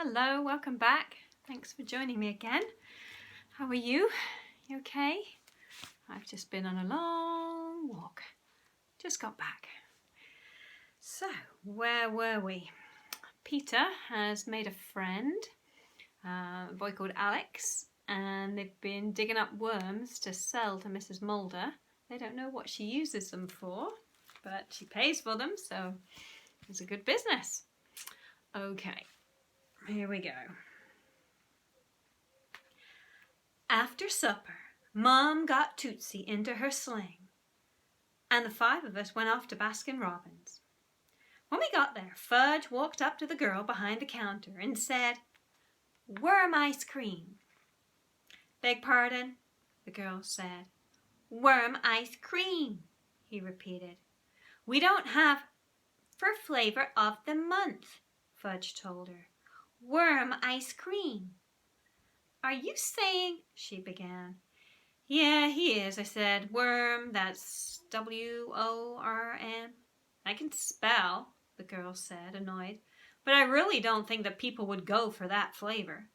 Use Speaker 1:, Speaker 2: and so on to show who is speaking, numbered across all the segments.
Speaker 1: Hello, welcome back. Thanks for joining me again. How are you? You okay? I've just been on a long walk. Just got back. So, where were we? Peter has made a friend, a boy called Alex, and they've been digging up worms to sell to Mrs. Mulder. They don't know what she uses them for, but she pays for them, so it's a good business. Okay. Here we go. After supper, Mom got Tootsie into her sling, and the five of us went off to Baskin Robbins. When we got there, Fudge walked up to the girl behind the counter and said, "Worm ice cream." "Beg pardon?" the girl said. "Worm ice cream," he repeated. "We don't have for flavor of the month," Fudge told her. "Worm ice cream." "Are you saying—" she began. "Yeah, he is," I said. "Worm, that's W-O-R-M. "I can spell," the girl said, annoyed. "But I really don't think that people would go for that flavor."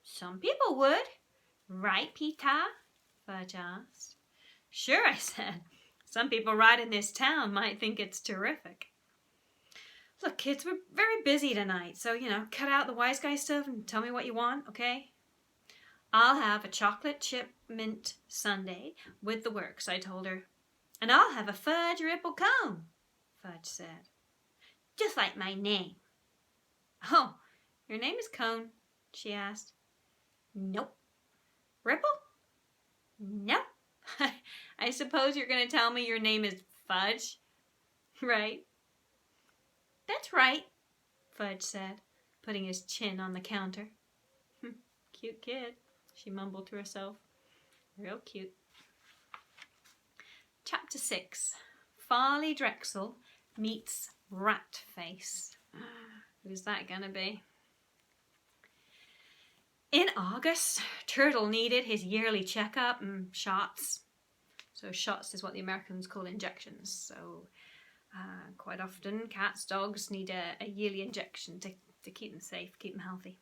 Speaker 1: "Some people would. Right, Peter?" Fudge asked. "Sure," I said. "Some people right in this town might think it's terrific." "Look, kids, we're very busy tonight, so, cut out the wise guy stuff and tell me what you want, okay?" "I'll have a chocolate chip mint sundae with the works," I told her. "And I'll have a fudge ripple cone," Fudge said. "Just like my name." "Oh, your name is Cone?" she asked. "Nope." "Ripple?" "Nope." "I suppose you're going to tell me your name is Fudge, right?" "That's right," Fudge said, putting his chin on the counter. "Cute kid," she mumbled to herself. "Real cute." Chapter 6. Farley Drexel meets Rat Face. Who's that gonna be? In August, Turtle needed his yearly checkup and shots. So shots is what the Americans call injections. So quite often cats, dogs need a yearly injection to keep them safe, keep them healthy.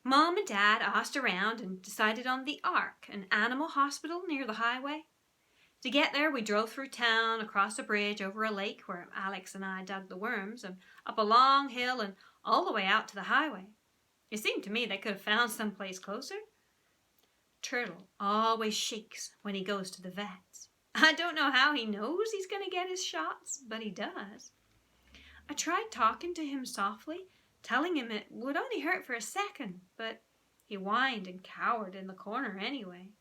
Speaker 1: Mom and Dad asked around and decided on the Ark, an animal hospital near the highway. To get there, we drove through town, across a bridge, over a lake where Alex and I dug the worms, and up a long hill and all the way out to the highway. It seemed to me they could have found someplace closer. Turtle always shakes when he goes to the vets. I don't know how he knows he's going to get his shots, but he does. I tried talking to him softly, telling him it would only hurt for a second, but he whined and cowered in the corner anyway.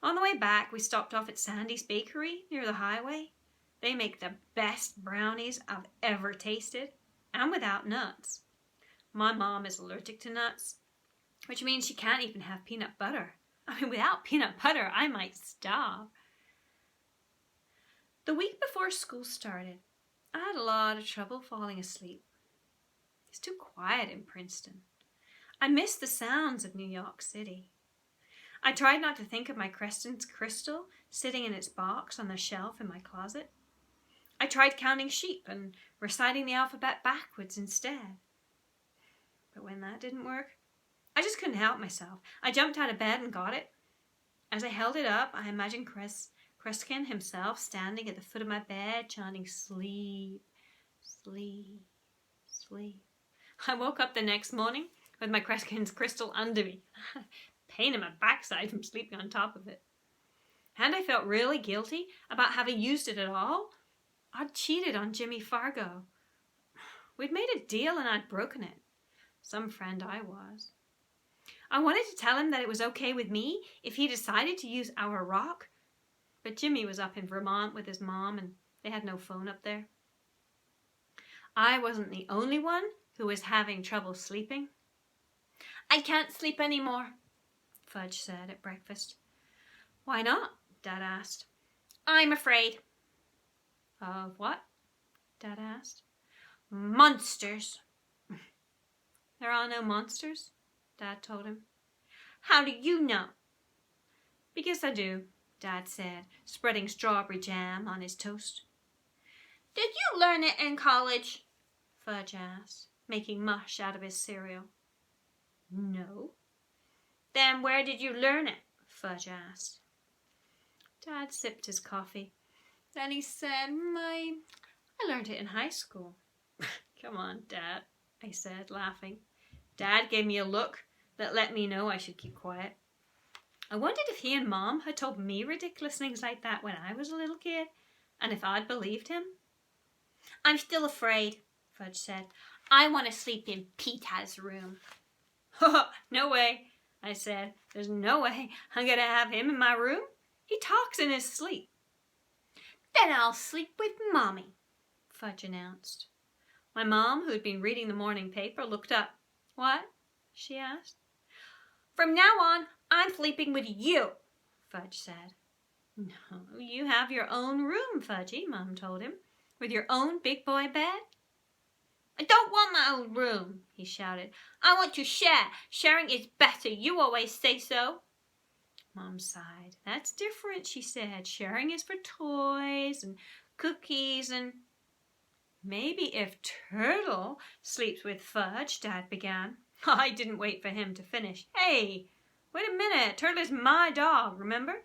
Speaker 1: On the way back, we stopped off at Sandy's Bakery near the highway. They make the best brownies I've ever tasted, and without nuts. My mom is allergic to nuts, which means she can't even have peanut butter. Without peanut butter, I might starve. The week before school started, I had a lot of trouble falling asleep. It's too quiet in Princeton. I miss the sounds of New York City. I tried not to think of my Creston's crystal sitting in its box on the shelf in my closet. I tried counting sheep and reciting the alphabet backwards instead. But when that didn't work, I just couldn't help myself. I jumped out of bed and got it. As I held it up, I imagined Kreskin himself standing at the foot of my bed, chanting, "Sleep, sleep, sleep." I woke up the next morning with my Kreskin's crystal under me. Pain in my backside from sleeping on top of it. And I felt really guilty about having used it at all. I'd cheated on Jimmy Fargo. We'd made a deal and I'd broken it. Some friend I was. I wanted to tell him that it was okay with me if he decided to use our rock, but Jimmy was up in Vermont with his mom and they had no phone up there. I wasn't the only one who was having trouble sleeping. "I can't sleep anymore," Fudge said at breakfast. "Why not?" Dad asked. "I'm afraid." "Of what?" Dad asked. "Monsters." "There are no monsters," Dad told him. "How do you know?" "Because I do," Dad said, spreading strawberry jam on his toast. "Did you learn it in college?" Fudge asked. making mush out of his cereal. No. Then where did you learn it? Fudge asked. Dad sipped his coffee. Then he said, I learned it in high school. Come on, Dad, I said, laughing. Dad gave me a look that let me know I should keep quiet. I wondered if he and Mom had told me ridiculous things like that when I was a little kid, and if I'd believed him. I'm still afraid, Fudge said. I want to sleep in Peter's room. No way, I said. There's no way I'm going to have him in my room. He talks in his sleep. Then I'll sleep with Mommy, Fudge announced. My mom, who had been reading the morning paper, looked up. What? She asked. From now on, I'm sleeping with you, Fudge said. No, you have your own room, Fudgy, Mom told him, with your own big boy bed. I don't want my own room, he shouted. I want to share. Sharing is better. You always say so. Mom sighed. That's different, she said. Sharing is for toys and cookies and... Maybe if Turtle sleeps with Fudge, Dad began. I didn't wait for him to finish. Hey, wait a minute. Turtle is my dog, remember?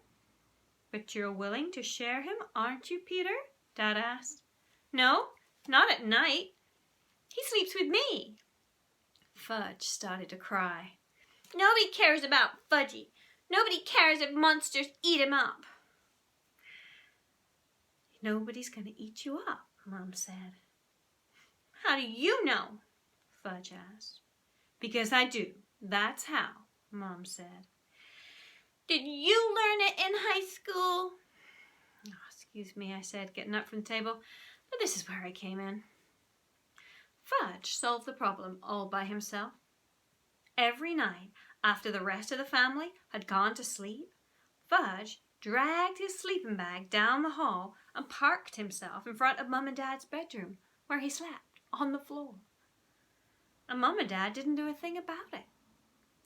Speaker 1: But you're willing to share him, aren't you, Peter? Dad asked. No, not at night. He sleeps with me. Fudge started to cry. Nobody cares about Fudgy. Nobody cares if monsters eat him up. Nobody's going to eat you up, Mom said. How do you know? Fudge asked. Because I do. That's how, Mom said. Did you learn it in high school? Oh, excuse me, I said, getting up from the table. But this is where I came in. Fudge solved the problem all by himself. Every night, after the rest of the family had gone to sleep, Fudge dragged his sleeping bag down the hall and parked himself in front of Mum and Dad's bedroom, where he slept, on the floor. And Mum and Dad didn't do a thing about it.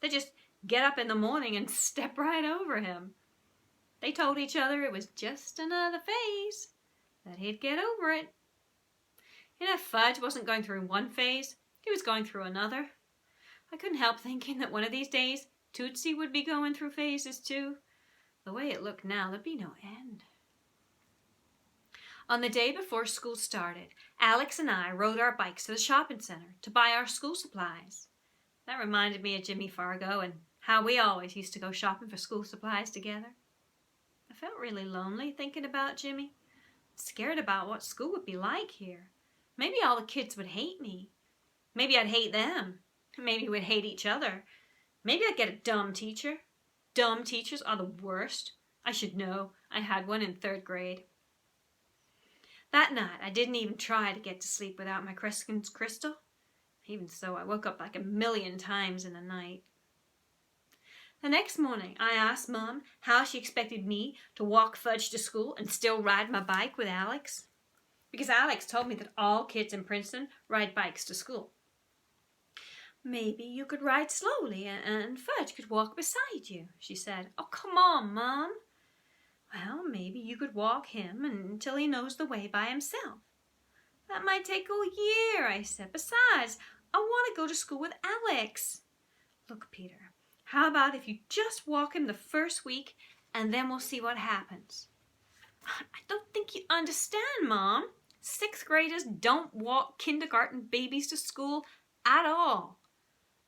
Speaker 1: They just get up in the morning and step right over him. They told each other it was just another phase, that he'd get over it. You know, Fudge wasn't going through one phase, he was going through another. I couldn't help thinking that one of these days, Tootsie would be going through phases too. The way it looked now, there'd be no end. On the day before school started, Alex and I rode our bikes to the shopping center to buy our school supplies. That reminded me of Jimmy Fargo and how we always used to go shopping for school supplies together. I felt really lonely thinking about Jimmy, scared about what school would be like here. Maybe all the kids would hate me. Maybe I'd hate them. Maybe we'd hate each other. Maybe I'd get a dumb teacher. Dumb teachers are the worst. I should know. I had one in 3rd grade. That night, I didn't even try to get to sleep without my Kreskin's crystal. Even so, I woke up like 1,000,000 times in the night. The next morning, I asked Mom how she expected me to walk Fudge to school and still ride my bike with Alex. Because Alex told me that all kids in Princeton ride bikes to school. Maybe you could ride slowly and Fudge could walk beside you, she said. Oh, come on, Mom. Well, maybe you could walk him until he knows the way by himself. That might take a year, I said. Besides, I want to go to school with Alex. Look, Peter, how about if you just walk him the first week and then we'll see what happens? I don't think you understand, Mom. 6th graders don't walk kindergarten babies to school at all.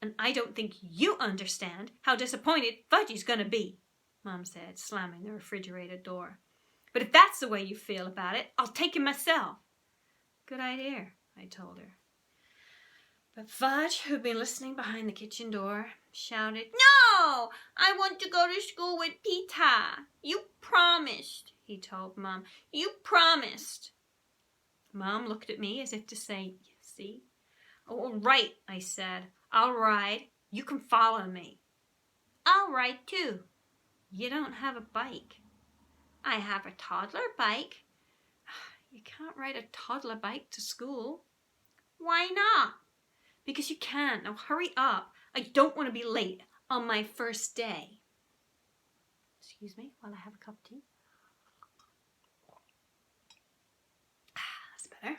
Speaker 1: And I don't think you understand how disappointed Fudgy's going to be, Mom said, slamming the refrigerator door. But if that's the way you feel about it, I'll take him myself. Good idea, I told her. But Fudge, who'd been listening behind the kitchen door, shouted, No! I want to go to school with Peter. You promised, he told Mom. You promised. Mom looked at me as if to say, You see? Oh, all right, I said. I'll ride. You can follow me. I'll ride too. You don't have a bike. I have a toddler bike. You can't ride a toddler bike to school. Why not? Because you can. Now hurry up. I don't want to be late on my first day. Excuse me while I have a cup of tea. That's better.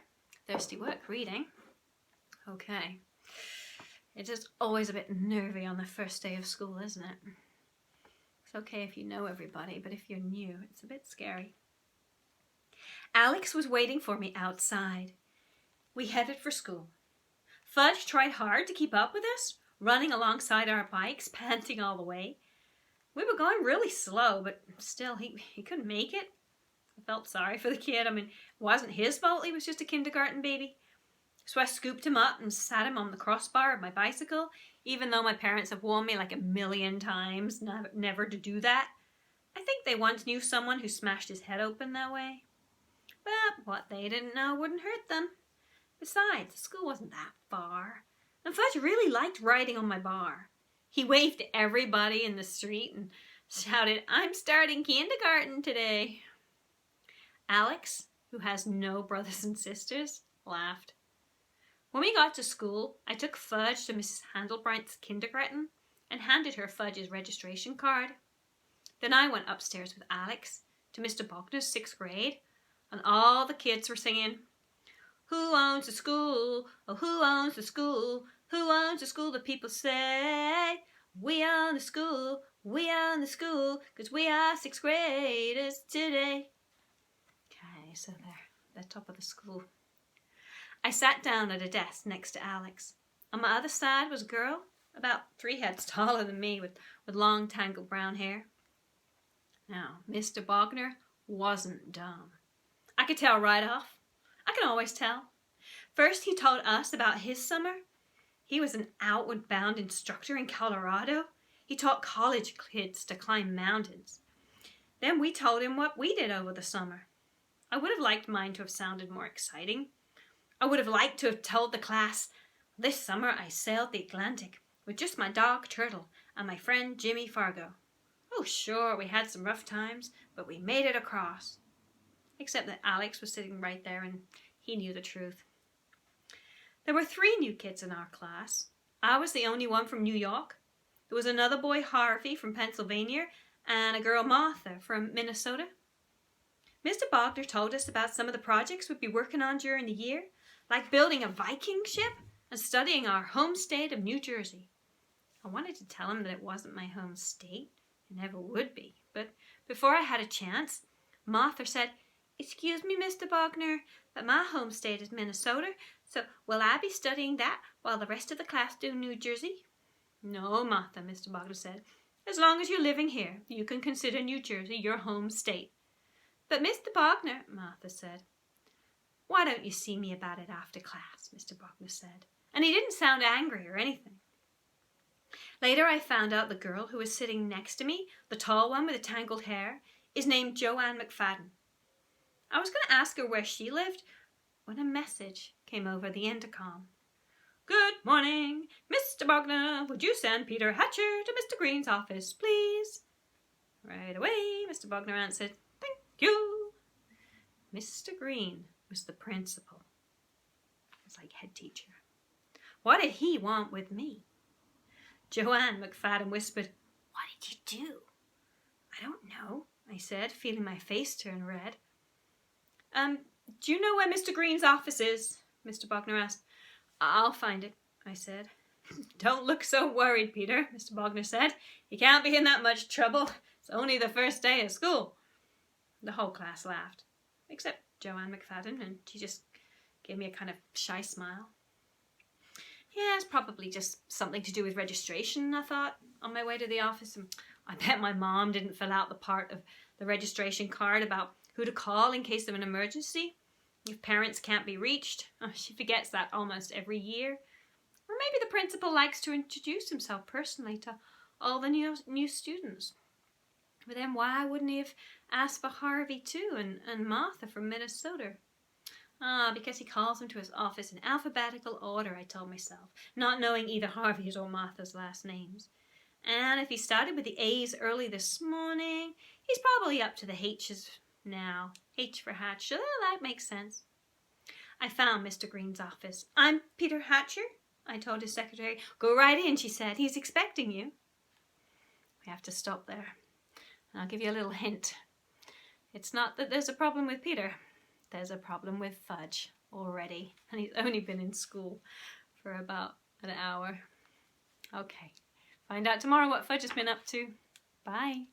Speaker 1: Thirsty work reading. Okay. It's just always a bit nervy on the first day of school, isn't it? It's okay if you know everybody, but if you're new, it's a bit scary. Alex was waiting for me outside. We headed for school. Fudge tried hard to keep up with us, running alongside our bikes, panting all the way. We were going really slow, but still, he couldn't make it. I felt sorry for the kid. I mean, it wasn't his fault. He was just a kindergarten baby. So I scooped him up and sat him on the crossbar of my bicycle, even though my parents have warned me like a million times never to do that. I think they once knew someone who smashed his head open that way. But what they didn't know wouldn't hurt them. Besides, the school wasn't that far. And Fudge really liked riding on my bar. He waved to everybody in the street and shouted, "I'm starting kindergarten today." Alex, who has no brothers and sisters, laughed. When we got to school, I took Fudge to Mrs. Handelbrandt's kindergarten and handed her Fudge's registration card. Then I went upstairs with Alex to Mr. Bogner's 6th grade, and all the kids were singing, "Who owns the school? Oh, who owns the school? Who owns the school? The people say, we own the school, 'cause we are 6th graders today." Okay, so they're top of the school. I sat down at a desk next to Alex. On my other side was a girl, about 3 heads taller than me, with long tangled brown hair. Now, Mr. Bogner wasn't dumb. I could tell right off. I can always tell. First, he told us about his summer. He was an outward bound instructor in Colorado. He taught college kids to climb mountains. Then we told him what we did over the summer. I would have liked mine to have sounded more exciting. I would have liked to have told the class, "This summer I sailed the Atlantic with just my dog Turtle and my friend Jimmy Fargo. Oh, sure, we had some rough times, but we made it across." Except that Alex was sitting right there and he knew the truth. There were 3 new kids in our class. I was the only one from New York. There was another boy, Harvey, from Pennsylvania, and a girl, Martha, from Minnesota. Mr. Bogner told us about some of the projects we'd be working on during the year, like building a Viking ship and studying our home state of New Jersey. I wanted to tell him that it wasn't my home state. It never would be. But before I had a chance, Martha said, "Excuse me, Mr. Bogner, but my home state is Minnesota, so will I be studying that while the rest of the class do New Jersey?" "No, Martha," Mr. Bogner said. "As long as you're living here, you can consider New Jersey your home state." "But Mr. Bogner," Martha said. "Why don't you see me about it after class?" Mr. Bogner said. And he didn't sound angry or anything. Later I found out the girl who was sitting next to me, the tall one with the tangled hair, is named Joanne McFadden. I was going to ask her where she lived when a message came over the intercom. "Good morning, Mr. Bogner. Would you send Peter Hatcher to Mr. Green's office, please?" "Right away," Mr. Bogner answered. "Thank you." Mr. Green was the principal. It was like head teacher. What did he want with me? Joanne McFadden whispered, "What did you do?" "I don't know," I said, feeling my face turn red. Do you know where Mr. Green's office is?" Mr. Bogner asked. "I'll find it," I said. "Don't look so worried, Peter," Mr. Bogner said. "You can't be in that much trouble. It's only the first day of school." The whole class laughed, except Joanne McFadden, and she just gave me a kind of shy smile. Yeah, it's probably just something to do with registration, I thought, on my way to the office. And I bet my mom didn't fill out the part of the registration card about who to call in case of an emergency. If parents can't be reached, she forgets that almost every year. Or maybe the principal likes to introduce himself personally to all the new students. But then why wouldn't he have asked for Harvey too, and Martha from Minnesota? Because he calls them to his office in alphabetical order, I told myself, not knowing either Harvey's or Martha's last names. And if he started with the A's early this morning, he's probably up to the H's now. H for Hatch. So that makes sense. I found Mr. Green's office. "I'm Peter Hatcher," I told his secretary. "Go right in," she said. "He's expecting you." We have to stop there. I'll give you a little hint. It's not that there's a problem with Peter. There's a problem with Fudge already. And he's only been in school for about an hour. Okay. Find out tomorrow what Fudge has been up to. Bye.